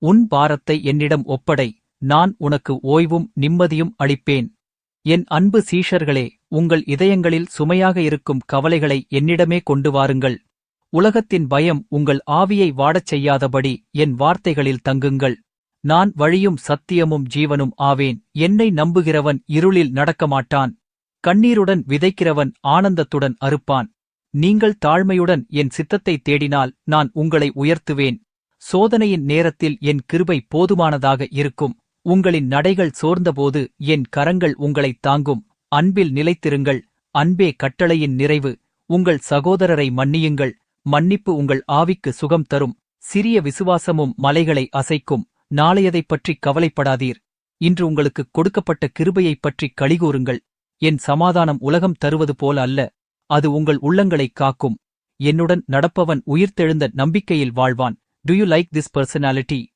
உன் பாரத்தை என்னிடம் ஒப்படை, நான் உனக்கு ஓய்வும் நிம்மதியும் அளிப்பேன். என் அன்பு சீஷர்களே, உங்கள் இதயங்களில் சுமையாக இருக்கும் கவலைகளை என்னிடமே கொண்டு வாருங்கள். உலகத்தின் பயம் உங்கள் ஆவியை வாடச் செய்யாதபடி என் வார்த்தைகளில் தங்குங்கள். நான் வழியும் சத்தியமும் ஜீவனும் ஆவேன். என்னை நம்புகிறவன் இருளில் நடக்கமாட்டான். கண்ணீருடன் விதைக்கிறவன் ஆனந்தத்துடன் அறுப்பான். நீங்கள் தாழ்மையுடன் என் சித்தத்தை தேடினால் நான் உங்களை உயர்த்துவேன். சோதனையின் நேரத்தில் என் கிருபை போதுமானதாக இருக்கும். உங்களின் நடைகள் சோர்ந்தபோது என் கரங்கள் உங்களைத் தாங்கும். அன்பில் நிலைத்திருங்கள். அன்பே கட்டளையின் நிறைவு. உங்கள் சகோதரரை மன்னியுங்கள். மன்னிப்பு உங்கள் ஆவிக்கு சுகம் தரும். சிறிய விசுவாசமும் மலைகளை அசைக்கும். நாளையதைப் பற்றி கவலைப்படாதீர். இன்று உங்களுக்குக் கொடுக்கப்பட்ட கிருபையைப் பற்றி களிகூறுங்கள். என் சமாதானம் உலகம் தருவது போல அல்ல, அது உங்கள் உள்ளங்களைக் காக்கும். என்னுடன் நடப்பவன் உயிர்த்தெழுந்த நம்பிக்கையில் வாழ்வான். To you like this personality?